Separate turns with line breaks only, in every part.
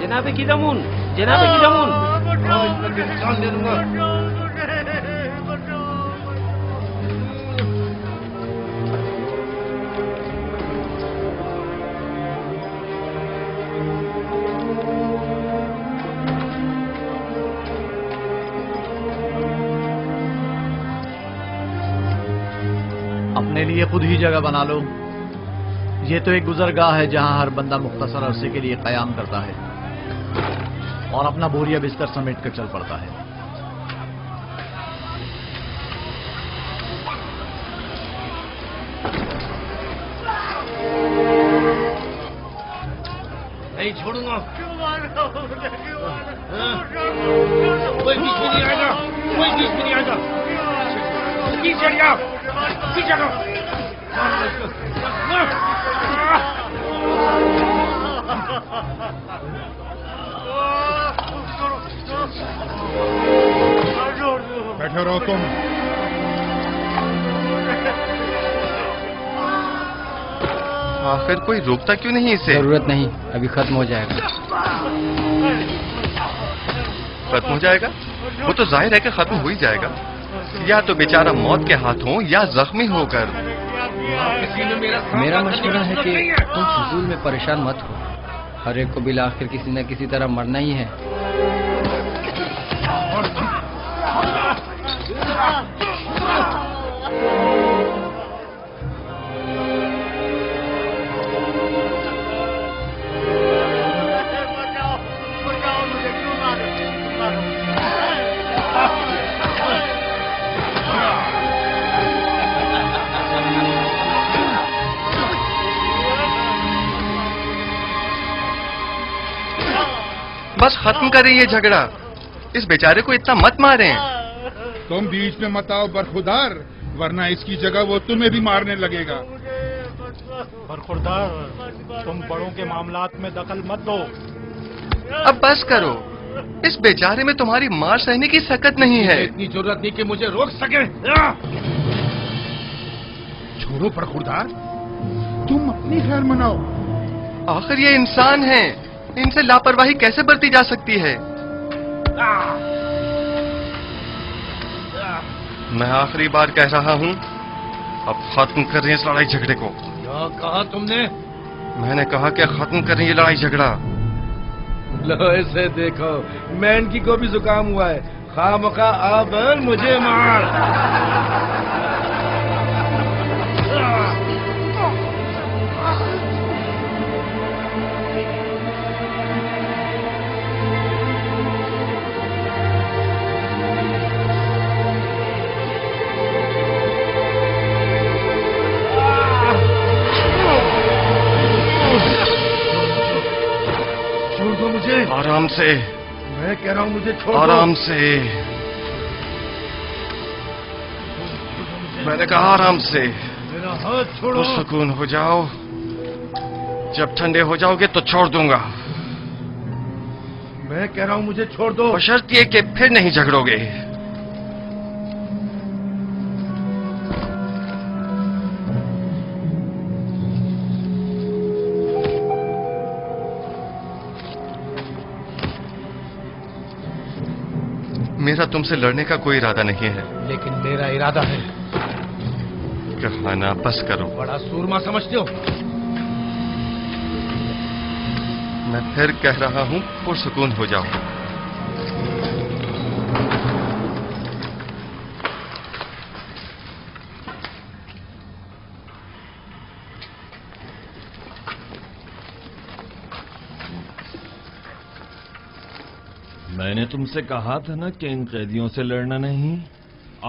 جناب کی زمون، جناب کی زمون،
جان دے دوں گا.
اپنے لیے خود ہی جگہ بنا لو. یہ تو ایک گزرگاہ ہے جہاں ہر بندہ مختصر عرصے کے لیے قیام کرتا ہے اور اپنا بوریا بستر سمیٹ کر چل پڑتا ہے.
نہیں چھوڑوں گا. کوئی بیچ میں نہیں آئے گا، کوئی بیچ میں نہیں آئے گا. پیچھے ہٹ جاؤ، پیچھے ہٹو.
بیٹھے رہو تم.
آخر کوئی روکتا کیوں نہیں اسے؟
ضرورت نہیں، ابھی ختم ہو جائے گا.
ختم ہو جائے گا؟ وہ تو ظاہر ہے کہ ختم ہو ہی جائے گا. یا تو بیچارہ موت کے ہاتھوں یا زخمی ہو کر.
میرا مشورہ ہے کہ تم فضول میں پریشان مت ہو. ہر ایک کو بالآخر کسی نہ کسی طرح مرنا ہی ہے.
بس ختم کریں یہ جھگڑا. اس بیچارے کو اتنا مت ماریں.
تم بیچ میں مت آؤ برخوردار، ورنہ اس کی جگہ وہ تمہیں بھی مارنے لگے گا.
برخوردار، تم بڑوں کے معاملات میں دخل مت دو.
اب بس کرو. اس بیچارے میں تمہاری مار سہنے کی سکت نہیں ہے.
اتنی ضرورت نہیں کہ مجھے روک سکے.
چھوڑو برخوردار، تم اپنی خیر مناؤ.
آخر یہ انسان ہیں، ان سے لاپرواہی کیسے برتی جا سکتی ہے؟ میں آخری بار کہہ رہا ہوں، اب ختم کر رہے ہیں اس لڑائی جھگڑے کو.
کیا کہا تم نے؟
میں نے کہا کہ ختم کریں یہ لڑائی جھگڑا.
لو اسے دیکھو، مین کی کو بھی زکام ہوا ہے. خواہ مخواہ اب مجھے مار.
آرام سے.
میں کہہ رہا ہوں مجھے چھوڑ دو.
آرام سے. میں نے کہا آرام سے.
میرا ہاتھ چھوڑو.
سکون ہو جاؤ. جب ٹھنڈے ہو جاؤ گے تو چھوڑ دوں گا.
میں کہہ رہا ہوں مجھے چھوڑ دو.
بشرط یہ کہ پھر نہیں جھگڑو گے. میرا تم سے لڑنے کا کوئی ارادہ نہیں ہے.
لیکن میرا ارادہ ہے.
کہانا بس کرو.
بڑا سورما سمجھتے ہو.
میں پھر کہہ رہا ہوں پرسکون ہو جاؤ.
میں نے تم سے کہا تھا نا کہ ان قیدیوں سے لڑنا نہیں.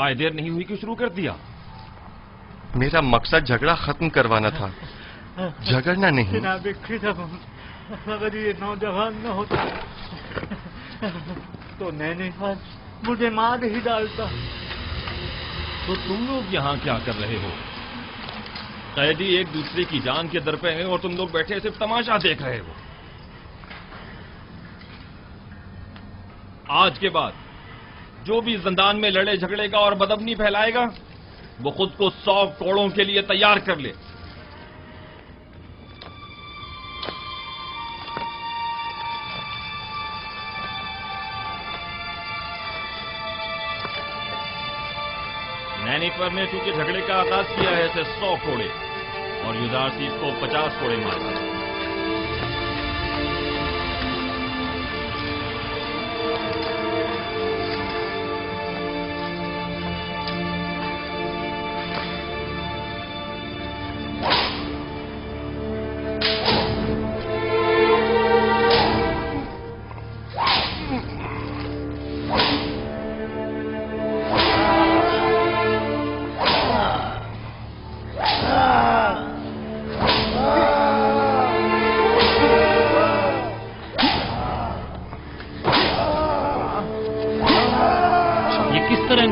آئے دیر نہیں ہوئی کہ شروع کر دیا.
میرا مقصد جھگڑا ختم کروانا تھا، جھگڑنا نہیں.
جناب اگر یہ نوجوان نہ ہوتا تو نینیحال مجھے مار ہی ڈالتا.
تو تم لوگ یہاں کیا کر رہے ہو؟ قیدی ایک دوسرے کی جان کے در پہ ہیں اور تم لوگ بیٹھے صرف تماشا دیکھ رہے ہو. آج کے بعد جو بھی زندان میں لڑے جھگڑے گا اور بدامنی پھیلائے گا وہ خود کو 100 کوڑوں کے لیے تیار کر لے. نینیفر نے چونکہ جھگڑے کا آغاز کیا ہے اسے 100 کوڑے اور یوزارسیس کو 50 کوڑے مارے.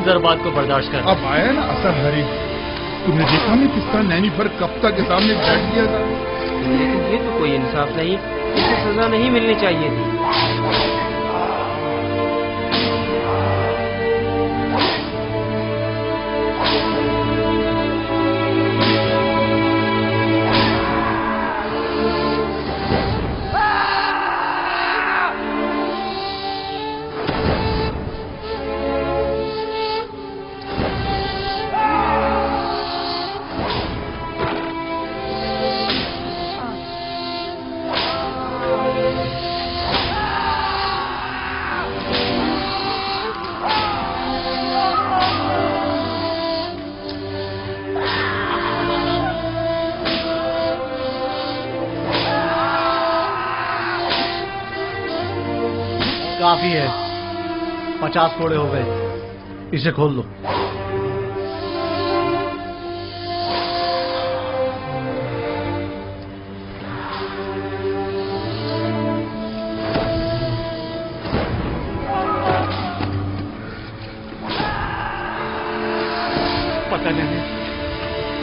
ضربات کو برداشت کر.
اب آیا نا اثر ہری. تم نے دیکھا نہیں کس طرح نینیفر کپتا کے سامنے بیٹھ گیا تھا.
لیکن یہ تو کوئی انصاف نہیں. اسے سزا نہیں ملنی چاہیے تھی.
کافی ہے. 50 کوڑے ہو گئے. اسے کھول دو.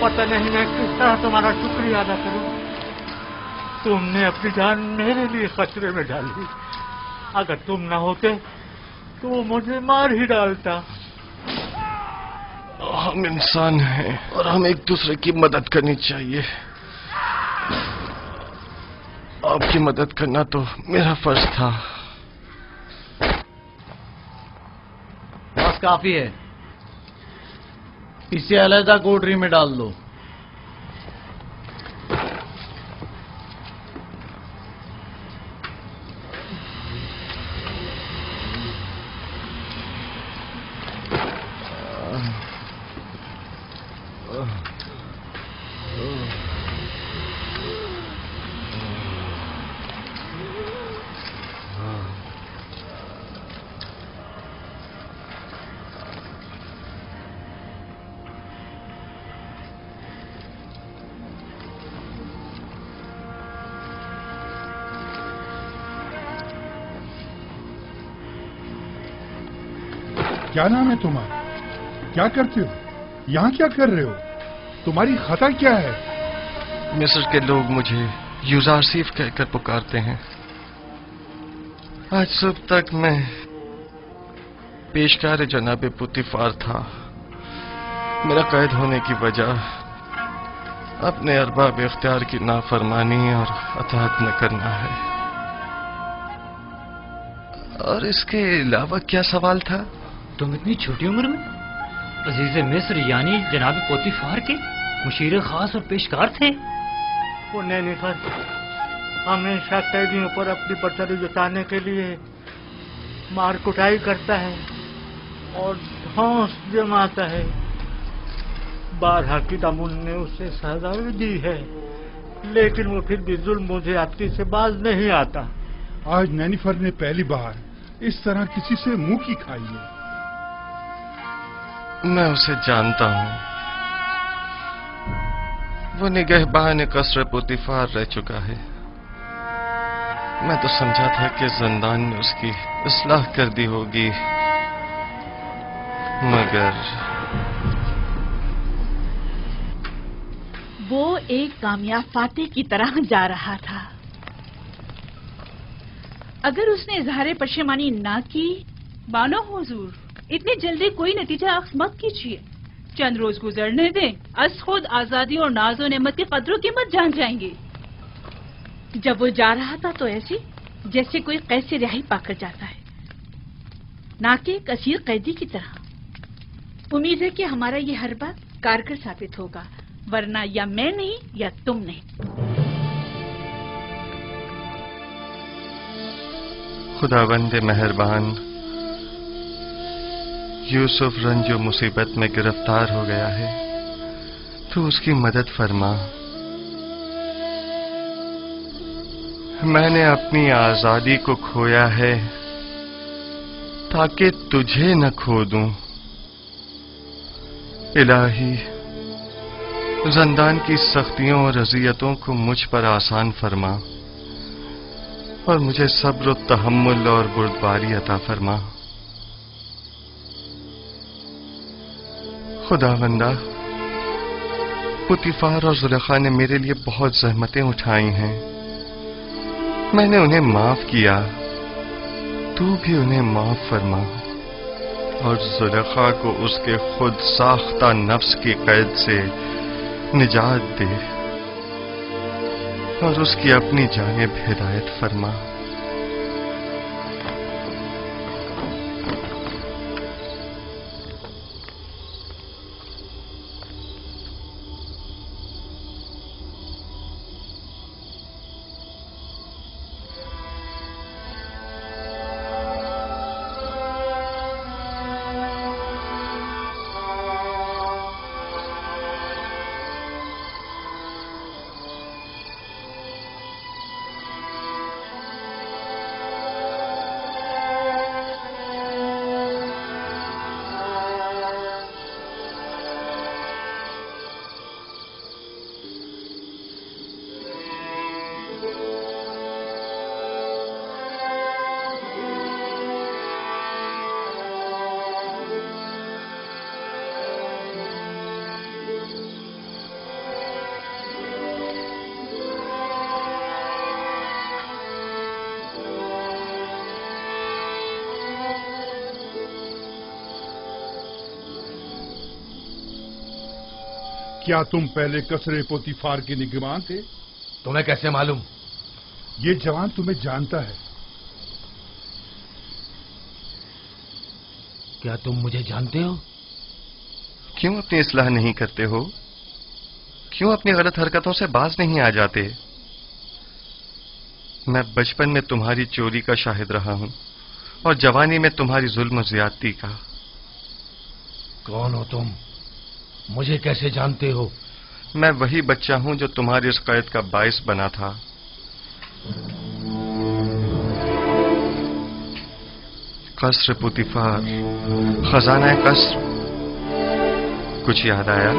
پتہ نہیں میں کس طرح تمہارا شکریہ ادا کروں. تم نے اپنی جان میرے لیے خطرے میں ڈالی. اگر تم نہ ہوتے تو وہ مجھے مار ہی ڈالتا.
ہم انسان ہیں اور ہمیں ایک دوسرے کی مدد کرنی چاہیے. آپ کی مدد کرنا تو میرا فرض تھا.
بس کافی ہے. اسے علیحدہ کوٹری میں ڈال دو.
کیا نام ہے تمہارا؟ کیا کرتے ہو یہاں؟ کیا کر رہے ہو؟ تمہاری خطا کیا ہے؟
مصر کے لوگ مجھے یوزارسیف کہہ کر پکارتے ہیں. آج صبح تک میں پیشکار جناب پوتیفار تھا. میرا قید ہونے کی وجہ اپنے ارباب اختیار کی نافرمانی اور اطاعت نہ کرنا ہے. اور اس کے علاوہ کیا سوال تھا؟
تم اتنی چھوٹی عمر میں عزیز مصر یعنی جناب پوتیفار کے مشیر خاص اور پیشکار تھے. وہ نینیفر ہمیشہ قیدیوں پر اپنی برتری جتانے کے لیے مار کٹائی کرتا ہے اور دھونس جماتا ہے. بارہا کی دامن نے اسے سزا دی ہے لیکن وہ پھر بھی ظلم و زیادتی سے باز نہیں آتا.
آج نینیفر نے پہلی بار اس طرح کسی سے منہ کی کھائی ہے.
میں اسے جانتا ہوں. وہ نگہبان قصر پوتیفار رہ چکا ہے. میں تو سمجھا تھا کہ زندان میں اس کی اصلاح کر دی ہوگی مگر
وہ ایک کامیاب فاتح کی طرح جا رہا تھا. اگر اس نے اظہار پشیمانی نہ کی. بانو حضور اتنی جلدی کوئی نتیجہ اخذ مت کیجیے. चंद रोज गुजरने दें, अस खुद आजादी और नाजो नेमत की कदरों कीमत जान जाएंगे। जब वो जा रहा था तो ऐसे जैसे कोई कैद से रिहाई पाकर जाता है, ना कि एक असीर कैदी की तरह। उम्मीद है कि हमारा ये हर बात कारगर साबित होगा, वरना या मैं नहीं या तुम नहीं।
खुदावंद मेहरबान, यूसुफ रंजो मुसीबत में गिरफ्तार हो गया है, तो उसकी मदद फरमा। मैंने अपनी आजादी को खोया है ताकि तुझे न खो दूं। इलाही, ज़िंदान की सख्तियों और अज़ियतों को मुझ पर आसान फरमा और मुझे सब्र और तहम्मुल और बुर्दबारी अता फरमा। खुदावंदा, पुतीफार और जुलेखा ने मेरे लिए बहुत ज़हमतें उठाई हैं। मैंने उन्हें माफ किया, तू भी उन्हें माफ फरमा और जुलेखा को उसके खुद साख्ता नफ्स की कैद से निजात दे और उसकी अपनी जानिब हिदायत फरमा।
क्या तुम पहले कसरे पोतीफार के निगरान थे?
तुम्हें कैसे मालूम?
ये जवान तुम्हें जानता है।
क्या तुम मुझे जानते हो?
क्यों अपनी इस्लाह नहीं करते हो? क्यों अपनी गलत हरकतों से बाज नहीं आ जाते? मैं बचपन में तुम्हारी चोरी का शाहिद रहा हूं और जवानी में तुम्हारी जुल्म और ज्यादती का।
कौन हो तुम? मुझे कैसे जानते हो?
मैं वही बच्चा हूं जो तुम्हारी इस कैद का बाइस बना था। कसर पुतीफार, खजाना कसर, कुछ याद आया?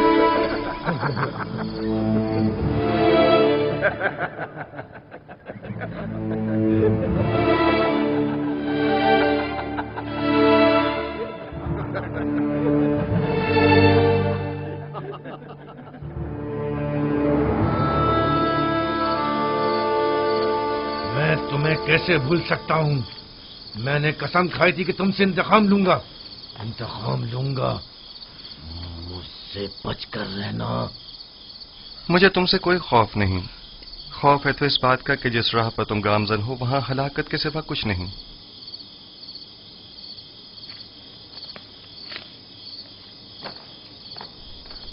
मैं तुम्हें कैसे भूल सकता हूं? मैंने कसम खाई थी कि तुमसे इंतकाम लूंगा। इंतकाम लूंगा। मुझसे बचकर रहना।
मुझे तुमसे कोई खौफ नहीं। खौफ है तो इस बात का कि जिस राह पर तुम गामजन हो वहां हलाकत के सिवा कुछ नहीं।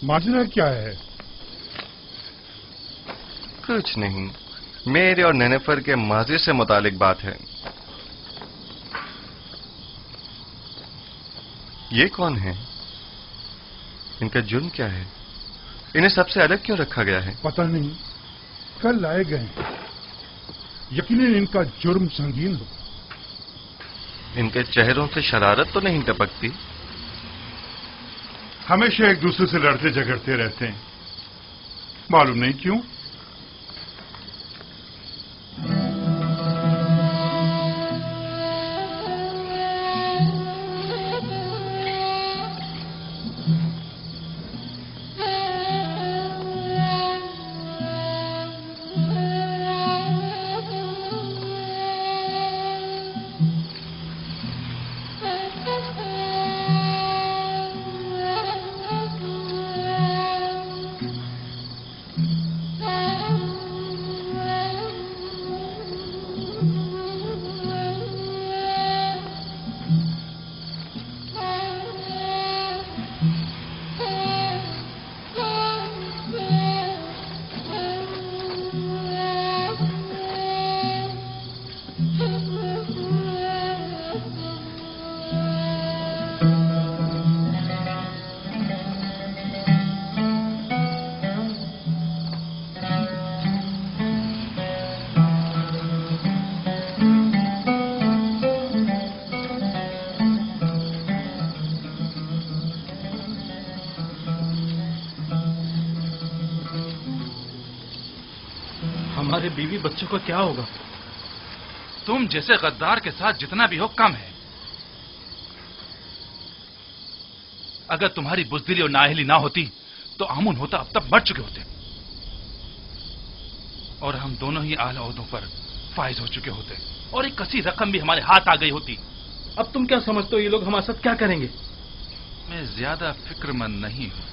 माजरा क्या है?
कुछ नहीं, मेरे और नेनेफर के माजी से मुतालिक बात है। ये कौन है? इनका जुर्म क्या है? इन्हें सबसे अलग क्यों रखा गया है?
पता नहीं, कल लाए गए। यकीनन इनका जुर्म संगीन हो।
इनके चेहरों से शरारत तो नहीं टपकती?
हमेशा एक दूसरे से लड़ते झगड़ते रहते हैं, मालूम नहीं क्यों।
हमारे बीवी बच्चों का क्या होगा?
तुम जैसे गद्दार के साथ जितना भी हो कम है। अगर तुम्हारी बुज़दिली और नाअहली ना होती तो आमुन होता अब तक मर चुके होते और हम दोनों ही आला ओहदों पर फाइज हो चुके होते और एक कसी रकम भी हमारे हाथ आ गई होती।
अब तुम क्या समझते हो ये लोग हमारे साथ क्या करेंगे?
मैं ज्यादा फिक्रमंद नहीं हूं।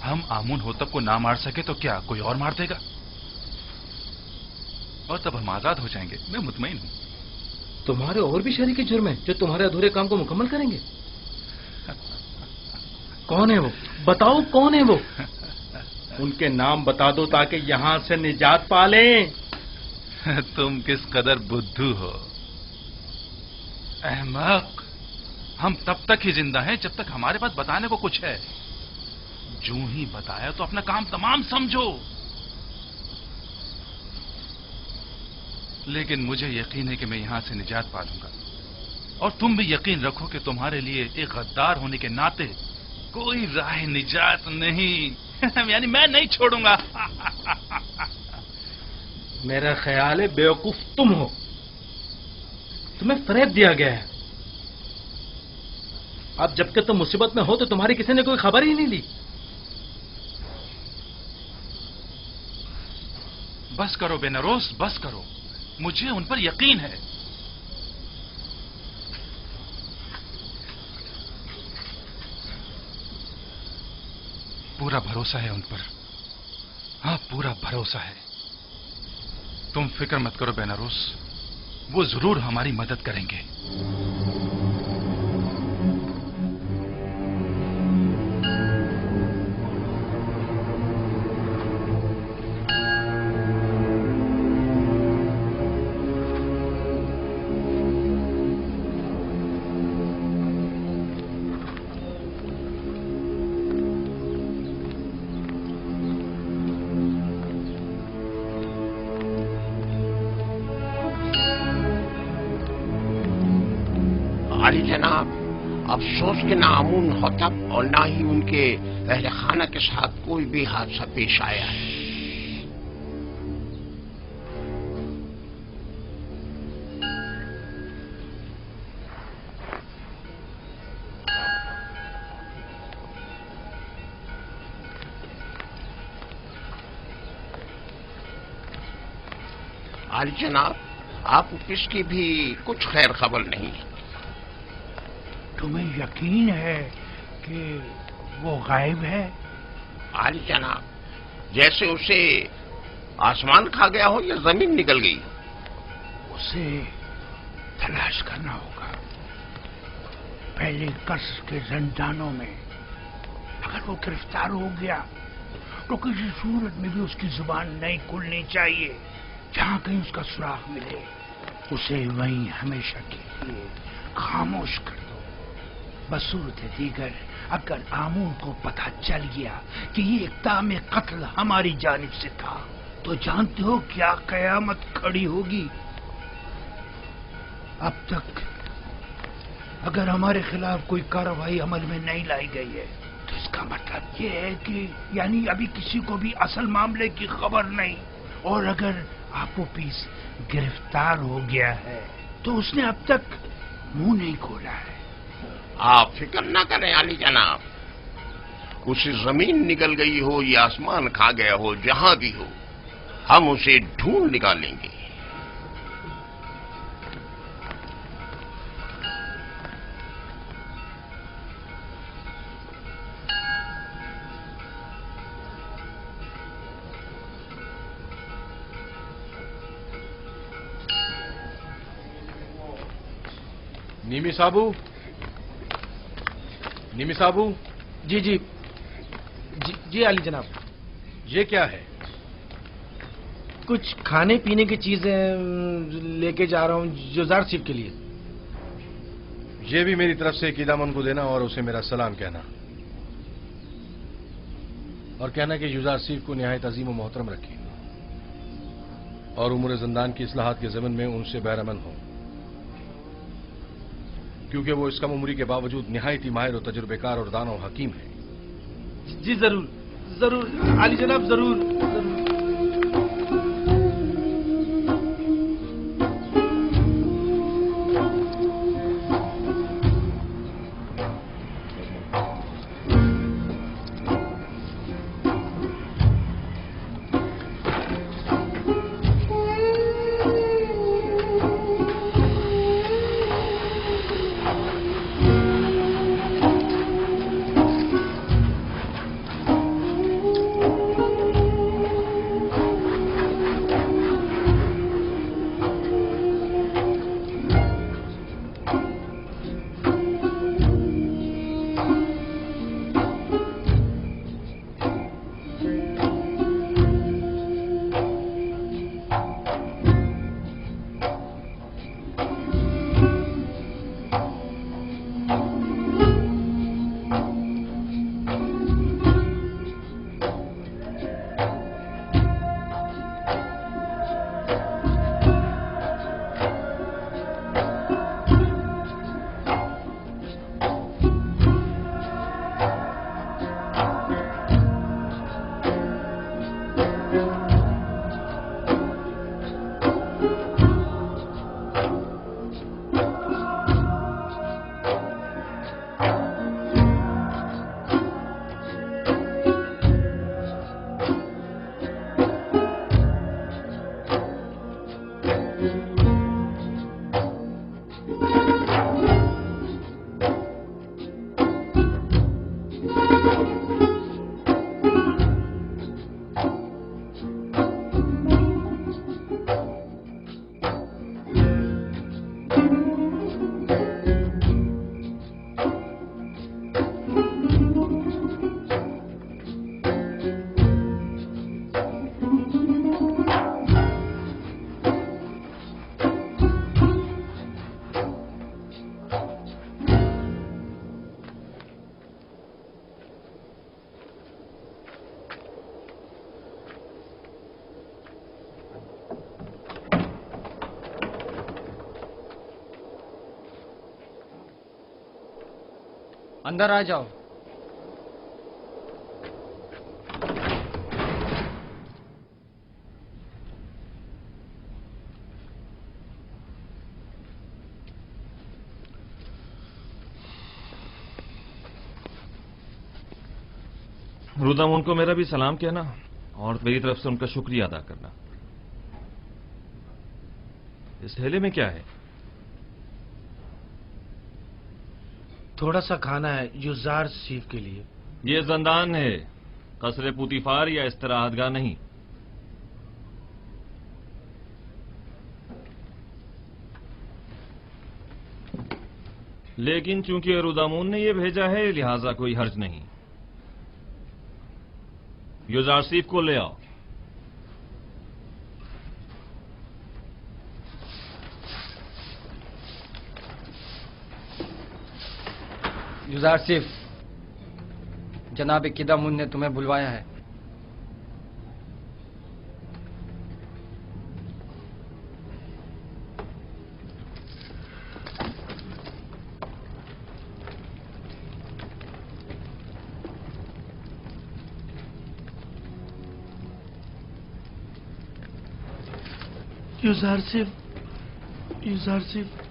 हम आमुन होतब को ना मार सके तो क्या कोई और मार देगा और तब हम आजाद हो जाएंगे। मैं मुतमईन हूं।
तुम्हारे और भी शरीके जुर्म हैं जो तुम्हारे अधूरे काम को मुकम्मल करेंगे। कौन है वो? बताओ कौन है वो? उनके नाम बता दो ताकि यहां से निजात पा लें।
तुम किस कदर बुद्धू हो अहमक। हम तब तक ही जिंदा हैं जब तक हमारे पास बताने को कुछ है। जो ही बताया तो अपना काम तमाम समझो। लेकिन मुझे यकीन है कि मैं यहां से निजात पा लूंगा और तुम भी यकीन रखो कि तुम्हारे लिए एक गद्दार होने के नाते कोई राह निजात नहीं। यानी मैं नहीं छोड़ूंगा।
मेरा ख्याल है बेवकूफ तुम हो। तुम्हें फरेब दिया गया है। अब जबकि तुम मुसीबत में हो तो तुम्हारी किसी ने कोई खबर ही नहीं ली।
बस करो बेनरोस, बस करो। मुझे उन पर यकीन है। पूरा भरोसा है उन पर। हाँ, पूरा भरोसा है। तुम फिक्र मत करो बेनारोस, वो जरूर हमारी मदद करेंगे।
अली जनाब, अफसोस के ना आमुन होतब और ना ही उनके अहले खाना के साथ कोई भी हादसा पेश आया है। अली जनाब, आप ऑफिस की भी कुछ खैर खबर नहीं है।
तुम्हें यकीन है कि वो गायब है?
आली जनाब, जैसे उसे आसमान खा गया हो या जमीन निकल गई।
उसे तलाश करना होगा। पहले कसर के जंजानों में अगर वो गिरफ्तार हो गया तो किसी सूरत में भी उसकी जुबान नहीं खुलनी चाहिए। जहां कहीं उसका सुराग मिले उसे वहीं हमेशा के लिए खामोश कर दो। बसूरत दीगर अगर आमून को पता चल गया कि ये इक़दाम कत्ल हमारी जानिब से था तो जानते हो क्या कयामत खड़ी होगी। अब तक अगर हमारे खिलाफ कोई कार्रवाई अमल में नहीं लाई गई है तो इसका मतलब ये है कि यानी अभी किसी को भी असल मामले की खबर नहीं। और अगर आपोपीस गिरफ्तार हो गया है तो उसने अब तक मुंह नहीं खोला है।
आप फिक्र ना करें अली जनाब, उसे जमीन निकल गई हो या आसमान खा गया हो, जहां भी हो हम उसे ढूंढ निकालेंगे।
निमी साबू, निमी साबू। जी जी जी जी अली जनाब। ये क्या है? कुछ खाने पीने की चीजें लेके जा रहा हूँ जुजार सिफ के लिए।
ये भी मेरी तरफ से कीदामन को देना और उसे मेरा सलाम कहना और कहना कि जुजार सिफ को निहायत अजीम और मोहतरम रखी और उम्र जिंदान की इस्लाहात के ज़मन में उनसे बहरमन हो, क्योंकि वो इस कम उम्री के बावजूद निहायती माहिर और तजुर्बेकार और दाना और हकीम है।
जी जरूर जरूर अली जनाब, जरूर जरूर।
अंदर आ जाओ।
रुदामुन को मेरा भी सलाम कहना और मेरी तरफ से उनका शुक्रिया अदा करना। इस थैले में क्या है?
थोड़ा सा खाना है युजार सीफ के लिए।
ये जंदान है, कसरे पुतिफार या इस्तराहतगाह नहीं। लेकिन चूंकि रुदामुन ने ये भेजा है लिहाजा कोई हर्ज नहीं। युजार सीफ को ले आओ।
युजार सिफ, जनाब किदामुन ने तुम्हें बुलवाया है।
युजार सिफ, युजार सिफ।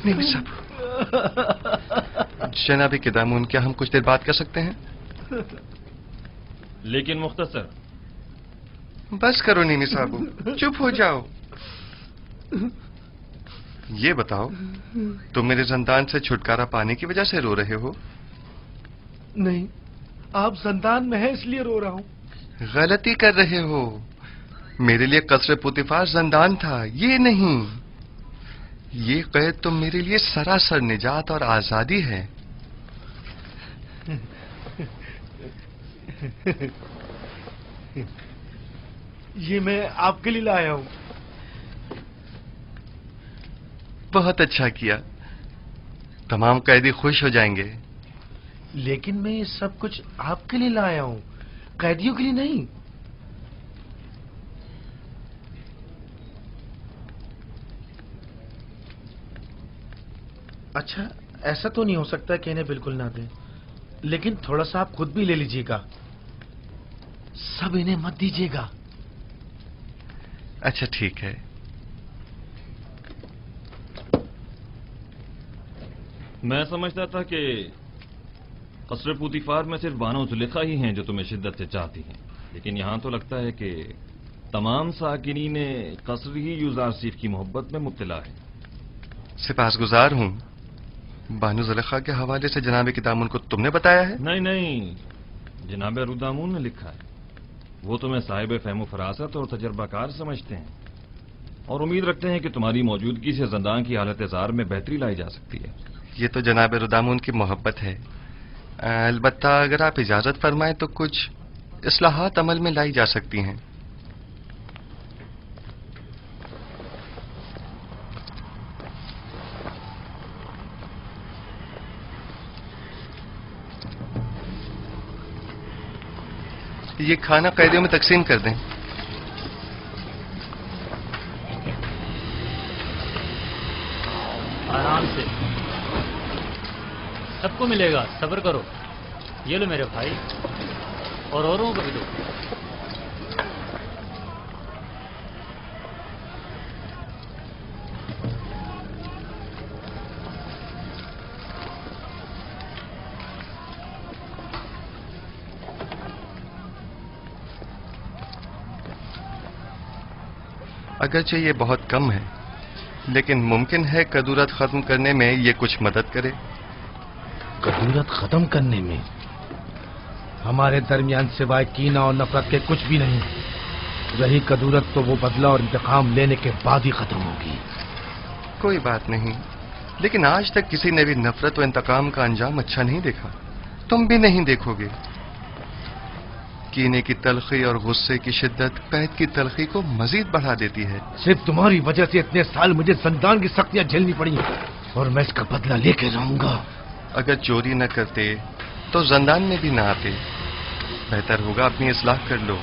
नहीं साहब, जनाब किदामुन, क्या हम कुछ देर बात कर सकते हैं?
लेकिन मुख्तसर।
बस करो नीमी साहब, चुप हो जाओ। ये बताओ, तुम मेरे जंदान से छुटकारा पाने की वजह से रो रहे हो?
नहीं, आप जंदान में हैं इसलिए रो रहा हूं।
गलती कर रहे हो। मेरे लिए कसरे पुतिफार जंदान था, ये नहीं। ये कैद तो मेरे लिए सरासर निजात और आजादी है।
ये मैं आपके लिए लाया हूं।
बहुत अच्छा किया, तमाम कैदी खुश हो जाएंगे।
लेकिन मैं ये सब कुछ आपके लिए लाया हूं, कैदियों के लिए नहीं। अच्छा, ऐसा तो नहीं हो सकता कि इन्हें बिल्कुल ना दें, लेकिन थोड़ा सा आप खुद भी ले लीजिएगा। सब इन्हें मत दीजिएगा।
अच्छा ठीक है।
मैं समझता था कि कसरे पुतिफार में सिर्फ बानो जुलेखा ही हैं जो तुम्हें शिद्दत से चाहती हैं, लेकिन यहां तो लगता है कि तमाम साकिनीन कसर ही युजार सीफ की मोहब्बत में मुब्तला है।
सिपासगुजार हूं। बानो जुलेखा के हवाले से जनाब किदामुन को तुमने बताया है?
नहीं नहीं, जनाब रुदामुन ने लिखा है। वो तुम्हें साहिब फहम फरासत और तजर्बाकार समझते हैं और उम्मीद रखते हैं कि तुम्हारी मौजूदगी से जंदान की हालत जार में बेहतरी लाई जा सकती है।
ये तो जनाब रुदामुन की मोहब्बत है। अलबत्ता अगर आप इजाजत फरमाएं तो कुछ इस्लाहात अमल में लाई जा सकती हैं। ये खाना कैदियों में तकसीम कर दें।
आराम से, सबको मिलेगा, सब्र करो। ये लो मेरे भाई, और औरों को भी दो।
अगरचे ये बहुत कम है, लेकिन मुमकिन है कदूरत खत्म करने में ये कुछ मदद करे।
कदूरत खत्म करने में? हमारे दरमियान सिवाय कीना और नफरत के कुछ भी नहीं। रही कदूरत तो वो बदला और इंतकाम लेने के बाद ही खत्म होगी।
कोई बात नहीं, लेकिन आज तक किसी ने भी नफरत और इंतकाम का अंजाम अच्छा नहीं देखा। तुम भी नहीं देखोगे। कीने की तलखी और गुस्से की शिद्दत कैद की तलखी को मजीद बढ़ा देती है।
सिर्फ तुम्हारी वजह से इतने साल मुझे जंदान की सख्तियां झेलनी पड़ी और मैं इसका बदला लेके रहूंगा।
अगर चोरी न करते तो जंदान में भी न आते। बेहतर होगा अपनी इस्लाह कर लो।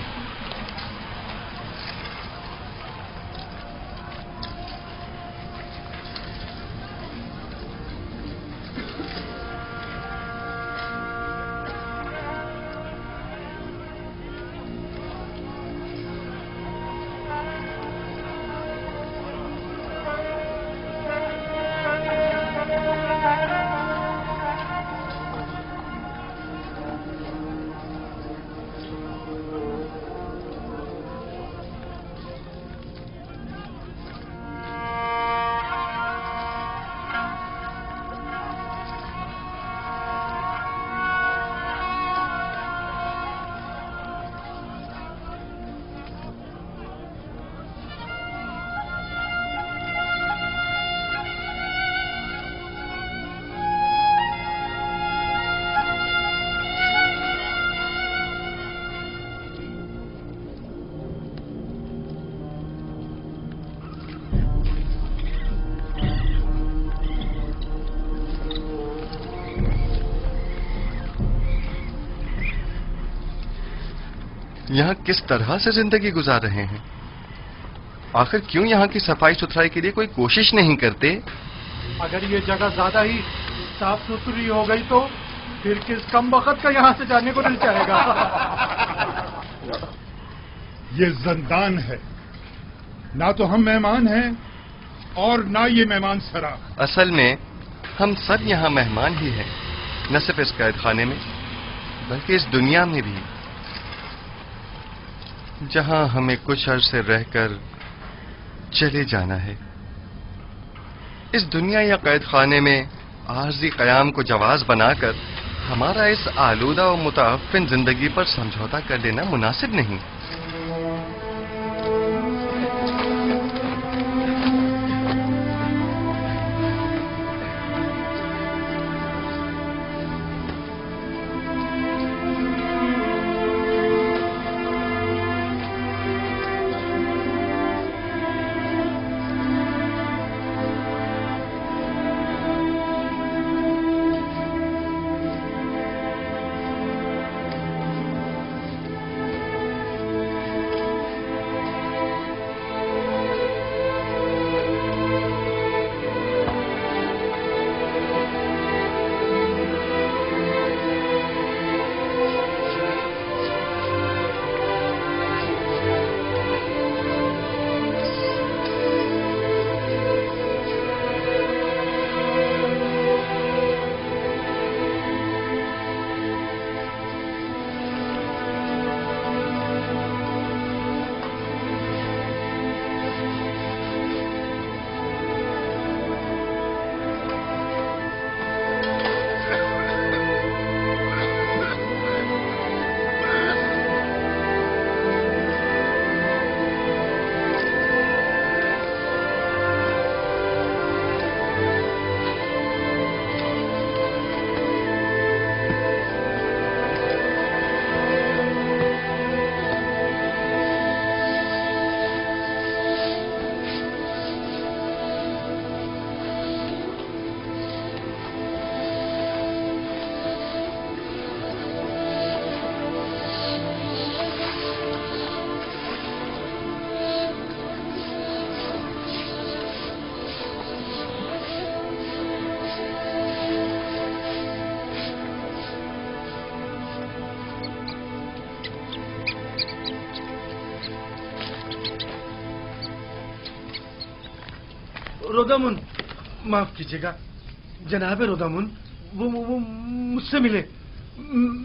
यहाँ किस तरह से जिंदगी गुजार रहे हैं? आखिर क्यों यहाँ की सफाई सुथराई के लिए कोई कोशिश नहीं करते?
अगर ये जगह ज्यादा ही साफ सुथरी हो गई तो फिर किस कम वक्त का यहाँ से जाने को दिल चाहेगा?
ये जिंदान है, ना तो हम मेहमान हैं और ना ये मेहमान सरा।
असल में हम सब यहाँ मेहमान ही हैं, न सिर्फ इस कैद खाने में बल्कि इस दुनिया में भी, जहाँ हमें कुछ अरसे रहकर चले जाना है। इस दुनिया या कैद खाने में आर्जी कयाम को जवाज बनाकर हमारा इस आलूदा और मुताफिन जिंदगी पर समझौता कर लेना मुनासिब नहीं।
रोदामुन, माफ कीजिएगा जनाब रोदामुन, वो मुझसे मिले।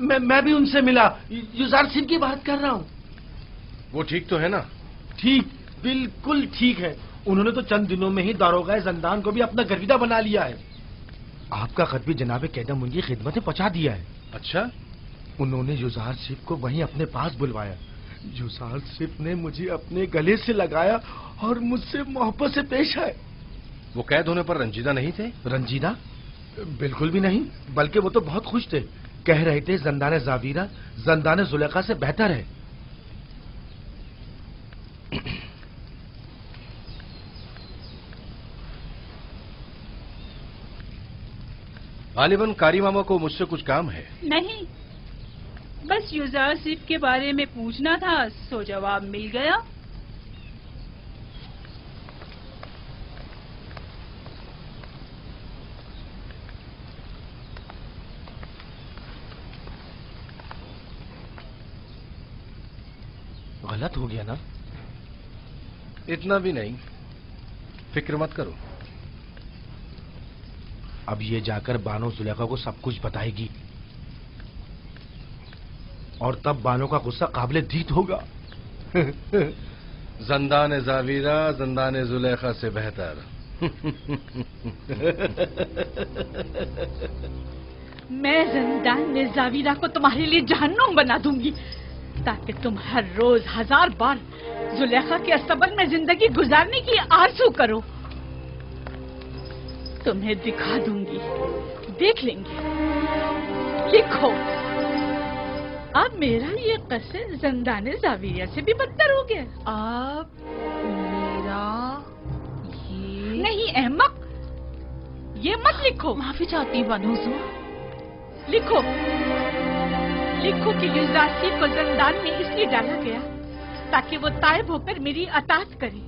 मैं भी उनसे मिला। युजार सिंह की बात कर रहा हूँ।
वो ठीक तो है ना?
ठीक, बिल्कुल ठीक है। उन्होंने तो चंद दिनों में ही दारोगा जंदान को भी अपना गर्विदा बना लिया है। आपका खत भी जनाब कैदम की खिदमत में पहुंचा दिया है।
अच्छा?
उन्होंने युजार सिंह को वहीं अपने पास बुलवाया। युजार सिंह ने मुझे अपने गले से लगाया और मुझसे मोहब्बत से पेश आए।
वो कैद होने पर रंजीदा नहीं थे?
रंजीदा? बिल्कुल भी नहीं, बल्कि वो तो बहुत खुश थे। कह रहे थे जंदान जावीरा जंदान जुलेखा से बेहतर है।
गालिबन कारी मामा को मुझसे कुछ काम है।
नहीं, बस युजार सिर्फ के बारे में पूछना था, सो जवाब मिल गया।
गलत हो गया ना?
इतना भी नहीं, फिक्र मत करो।
अब ये जाकर बानो जुलेखा को सब कुछ बताएगी और तब बानो का गुस्सा काबिले दीद होगा।
जंदान जावीरा जंदान जुलेखा से बेहतर।
मैं जंदान जावीरा को तुम्हारे लिए जहन्नुम बना दूंगी ताकि तुम हर रोज 1000 बार जुलेखा के अस्तबल में जिंदगी गुजारने की आरज़ू करो। तुम्हें दिखा दूंगी, देख लेंगे। लिखो, अब मेरा ये कसर जंदान जावीरा से भी बदतर हो गया। अब मेरा ये नहीं अहमक, ये मत लिखो।
माफी चाहती हूँ बानो हुजूर।
लिखो लिखो कि युजारसी को जिंदान में इसलिए डाला गया ताकि वो तायब होकर मेरी अतात करे।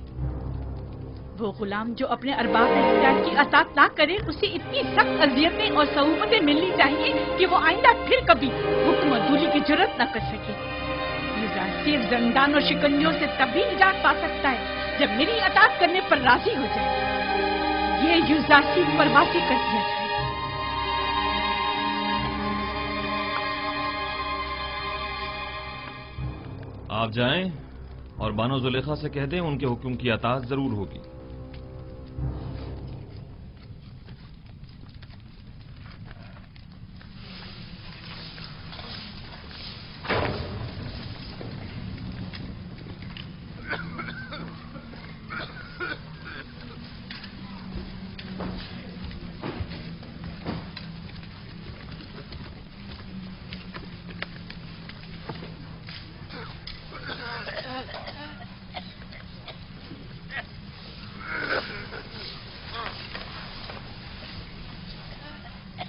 वो गुलाम जो अपने अरबाब इख्तियार की अतात ना करे, उसे इतनी सख्त अजियतें और सहूमतें मिलनी चाहिए कि वो आइंदा फिर कभी हुक्म अदूली की जरूरत न कर सके। युजारसी जिंदान और शिकंजों से तभी निजात पा सकता है जब मेरी अतात करने पर राजी हो जाए। ये युजारसी परवासी कर दिया जाए।
आप जाएं और बानो जुलेखा से कह दें उनके हुक्म की अताअत जरूर होगी।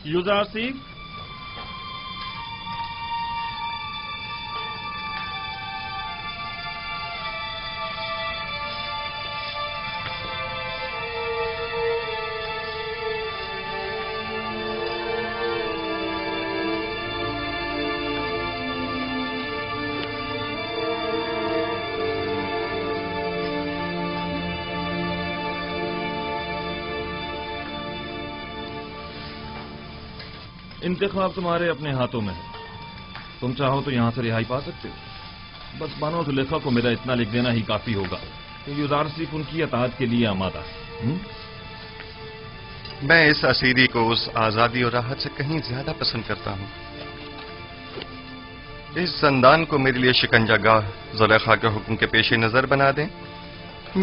युजारसी, इंतखाब तुम्हारे अपने हाथों में है। तुम चाहो तो यहां से रिहाई पा सकते हो। बस बानो जुलेखा को मेरा इतना लिख देना ही काफी होगा कि युजारसी उनकी अताअत के लिए आमादा है।
मैं इस असीरी को उस आजादी और राहत से कहीं ज्यादा पसंद करता हूं। इस जिंदान को मेरे लिए शिकंजागाह जुलेखा के हुक्म के पेश नजर बना दें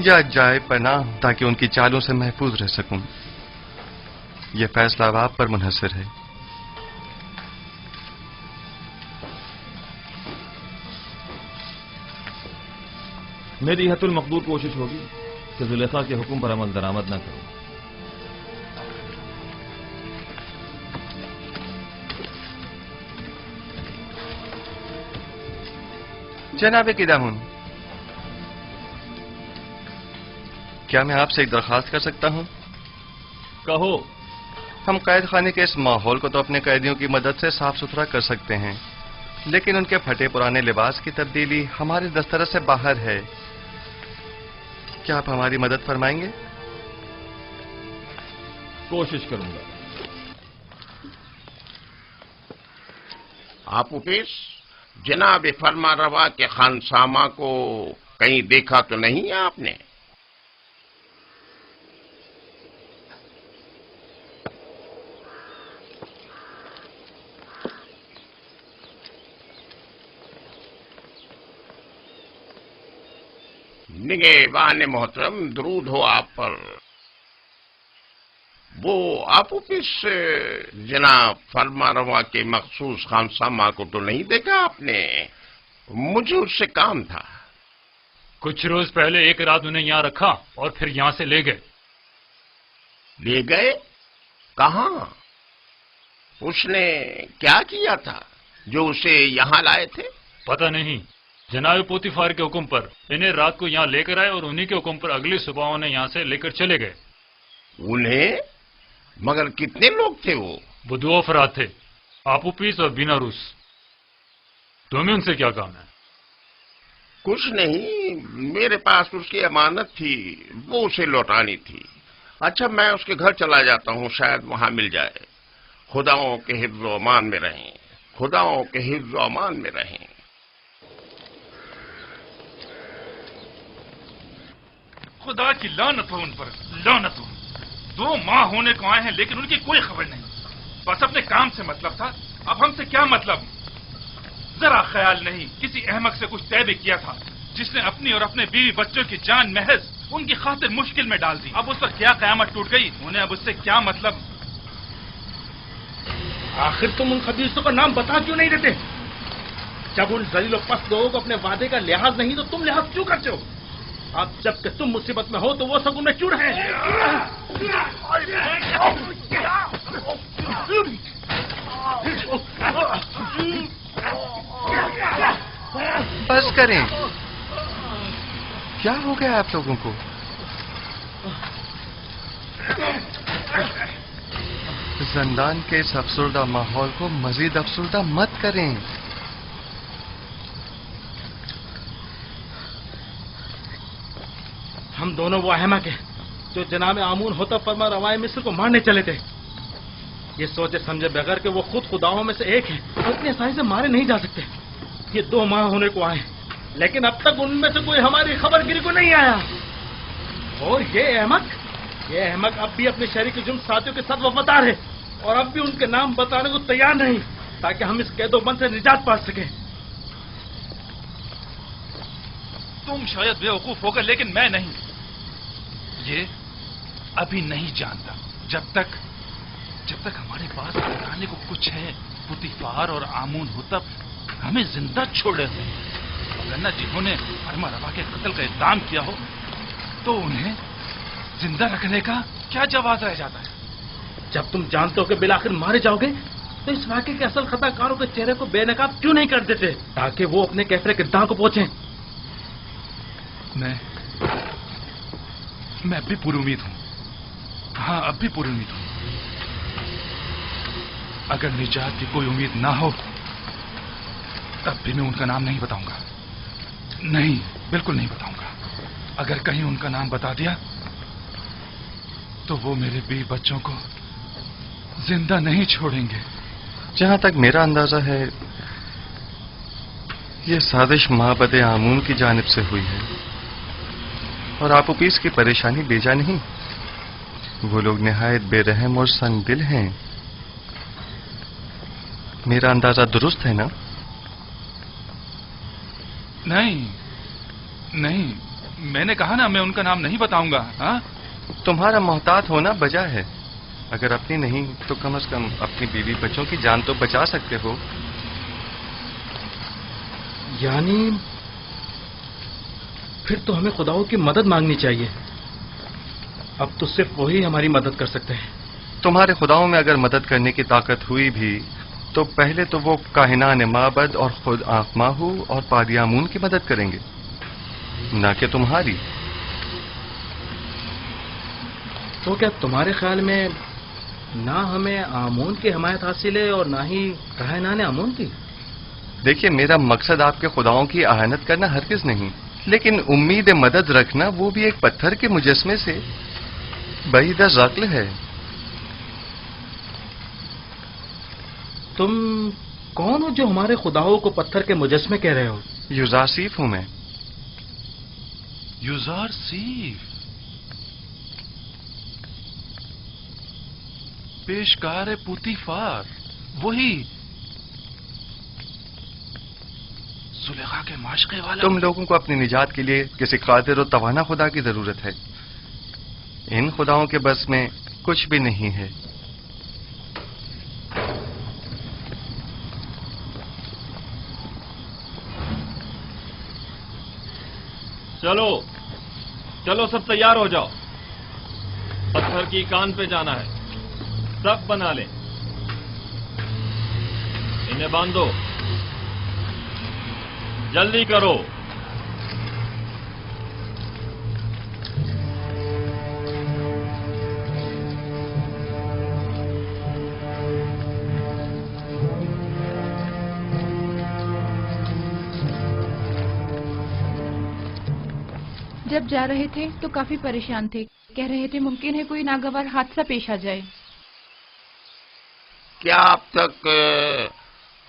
या जाए पनाह ताकि उनकी चालों से महफूज रह सकूं। यह फैसला अब आप पर मुनहसर है।
मेरी हतुल मकदूर कोशिश होगी कि जुलेखा के हुक्म पर अमल दरामद न करूं।
जनाब किदामुन, क्या मैं आपसे एक दरखास्त कर सकता हूं?
कहो।
हम कैद खाने के इस माहौल को तो अपने कैदियों की मदद से साफ सुथरा कर सकते हैं, लेकिन उनके फटे पुराने लिबास की तब्दीली हमारे दस्तरस से बाहर है। क्या आप हमारी मदद फरमाएंगे?
कोशिश करूंगा।
आप उपेश, जनाब फरमा रवा के खानसामा को कहीं देखा तो नहीं है आपने? निगहबान मोहतरम, दरूद हो आप पर। वो आप ऑफिस जनाब फरमा रवा के मखसूस खानसामा को तो नहीं देखा आपने? मुझे उससे काम था।
कुछ रोज पहले एक रात उन्हें यहाँ रखा और फिर यहाँ से ले गए।
ले गए? कहाँ? उसने क्या किया था जो उसे यहाँ लाए थे?
पता नहीं। जनाब पोतीफार के हुक्म पर इन्हें रात को यहाँ लेकर आए और उन्हीं के हुक्म पर अगली सुबह उन्हें यहाँ से लेकर चले गए।
उन्हें? मगर कितने लोग थे वो?
2 अफराद थे, आपूपीस और बिना रूस। तुम्हें उनसे क्या काम है?
कुछ नहीं, मेरे पास उसकी अमानत थी, वो उसे लौटानी थी। अच्छा, मैं उसके घर चला जाता हूँ, शायद वहां मिल जाए। खुदाओं के हिफ्ज़ व अमान में रहें, खुदाओं के हिफ्ज़ व अमान में रहें।
खुदा की लानत हो उन पर, लानत हो। 2 माह होने को आए हैं लेकिन उनकी कोई खबर नहीं। बस अपने काम से मतलब था, अब हमसे क्या मतलब? जरा ख्याल नहीं, किसी अहमक से कुछ तय भी किया था जिसने अपनी और अपने बीवी बच्चों की जान महज उनकी खातिर मुश्किल में डाल दी। अब उस पर क्या कयामत टूट गई, उन्हें अब उससे क्या मतलब?
आखिर तुम उन खबीसों का नाम बता क्यों नहीं देते? जब उन जलील और पस्त लोगों को अपने वादे का लिहाज नहीं तो तुम लिहाज क्यों करते हो? अब जबकि तुम मुसीबत में हो तो वो सब उनमें क्यों रहे?
बस करें। क्या हो गया आप लोगों को? जिंदान के इस अफसरदा माहौल को मजीद अफसरदा मत करें।
हम दोनों वो अहमक हैं जो जनाब आमून होता फरमा रवाए मिस्र को मारने चले थे। ये सोचे समझे बगैर कि वो खुद खुदाओं में से एक है और इतनी आसानी से मारे नहीं जा सकते। ये 2 माह होने को आए, लेकिन अब तक उनमें से कोई हमारी खबरगिरी को नहीं आया। और ये अहमक अब भी अपने शरीक जुर्म साथियों के साथ वफादार है और अब भी उनके नाम बताने को तैयार नहीं, ताकि हम इस कैदोबंद से निजात पा सकें।
तुम शायद बेवकूफ होगा, लेकिन मैं नहीं। ये अभी नहीं जानता। जब तक हमारे पास बताने को कुछ है, पुतीफार और आमून हुतब हमें जिंदा छोड़े हुए, वरना जिन्होंने फरमा रवा के कत्ल का इक़दाम किया हो तो उन्हें जिंदा रखने का क्या जवाब रह जाता है?
जब तुम जानते हो कि बिलाखिर मारे जाओगे तो इस वाक़े के असल खताकारों के चेहरे को बेनकाब क्यों नहीं कर देते, ताकि वो अपने कैफरे किरदार को पहुंचे?
मैं अब भी पूरी उम्मीद हूं। हाँ, अब भी पूरी उम्मीद हूं। अगर निजात की कोई उम्मीद ना हो तब भी मैं उनका नाम नहीं बताऊंगा। नहीं, बिल्कुल नहीं बताऊंगा। अगर कहीं उनका नाम बता दिया तो वो मेरे 20 बच्चों को जिंदा नहीं छोड़ेंगे।
जहां तक मेरा अंदाजा है, ये साजिश माबद आमून की जानिब से हुई है और आपूपीस की परेशानी बेजा नहीं। वो लोग निहायत बेरहम और संगदिल हैं। मेरा अंदाजा दुरुस्त है ना?
नहीं, मैंने कहा ना मैं उनका नाम नहीं बताऊंगा। हाँ,
तुम्हारा मोहतात होना बजा है। अगर अपनी नहीं तो कम से कम अपनी बीवी बच्चों की जान तो बचा सकते हो।
यानी फिर तो हमें खुदाओं की मदद मांगनी चाहिए। अब तो सिर्फ वही हमारी मदद कर सकते हैं।
तुम्हारे खुदाओं में अगर मदद करने की ताकत हुई भी तो पहले तो वो काहिनान माबद और खुद आखमाहू और पादियामून की मदद करेंगे, ना कि तुम्हारी।
तो क्या तुम्हारे ख्याल में ना हमें आमून की हमायत हासिल है और ना ही काहिनान आमून की?
देखिए, मेरा मकसद आपके खुदाओं की आहानत करना हरगिज नहीं, लेकिन उम्मीद मदद रखना वो भी एक पत्थर के मुजस्मे से बईद अक़्ल है।
तुम कौन हो जो हमारे खुदाओं को पत्थर के मुजस्मे कह रहे हो?
युजारसीफ हूं मैं।
युजारसीफ? पेशकार पुतीफार, वही सुलेखा के माशके वाला।
तुम लोगों को अपनी निजात के लिए किसी कादिर और तवाना खुदा की जरूरत है। इन खुदाओं के बस में कुछ भी नहीं है।
चलो सब तैयार हो जाओ। पत्थर की कान पे जाना है। सब बना लें। इन्हें बांधो, जल्दी करो।
जब जा रहे थे तो काफी परेशान थे। कह रहे थे मुमकिन है कोई नागवार हादसा पेश आ जाए।
क्या अब तक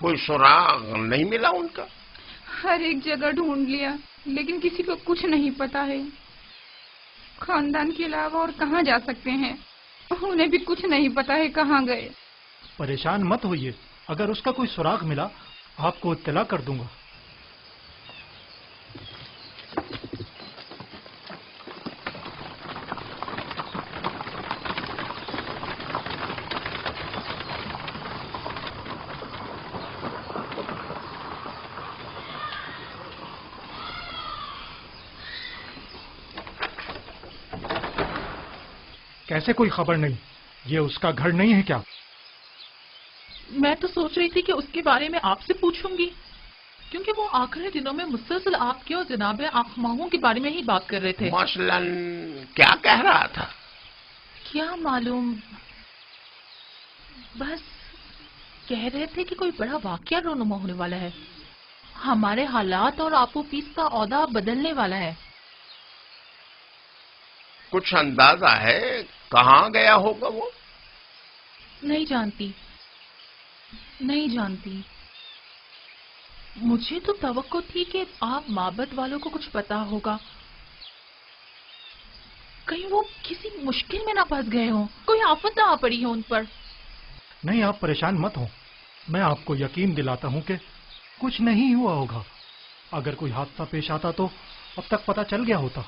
कोई सुराग नहीं मिला उनका?
हर एक जगह ढूंढ लिया, लेकिन किसी को कुछ नहीं पता है। खानदान के अलावा और कहाँ जा सकते हैं? उन्हें भी कुछ नहीं पता है कहाँ गए।
परेशान मत होइए, अगर उसका कोई सुराग मिला आपको इत्तला कर दूंगा। कैसे कोई खबर नहीं? ये उसका घर नहीं है क्या?
मैं तो सोच रही थी कि उसके बारे में आपसे पूछूंगी।
کیونکہ وہ آخری دنوں میں مسلسل آپ کے اور جناب آخماہوں کے بارے میں ہی بات کر رہے تھے.
مثلاً کیا کہہ رہا تھا؟
کیا معلوم، بس کہہ رہے تھے کہ کوئی بڑا واقعہ رونما ہونے والا ہے. ہمارے حالات اور آپ و پیس کا عہدہ بدلنے والا ہے.
کچھ اندازہ ہے کہاں گیا ہوگا وہ؟
نہیں جانتی. مجھے تو توقع تھی کہ آپ معبد والوں کو کچھ پتا ہوگا. کہیں وہ کسی مشکل میں نہ پھنس گئے ہوں، کوئی آفت نہ آ پڑی ہو ان پر.
نہیں، آپ پریشان مت ہوں. میں آپ کو یقین دلاتا ہوں کہ کچھ نہیں ہوا ہوگا. اگر کوئی حادثہ پیش آتا تو اب تک پتہ چل گیا ہوتا.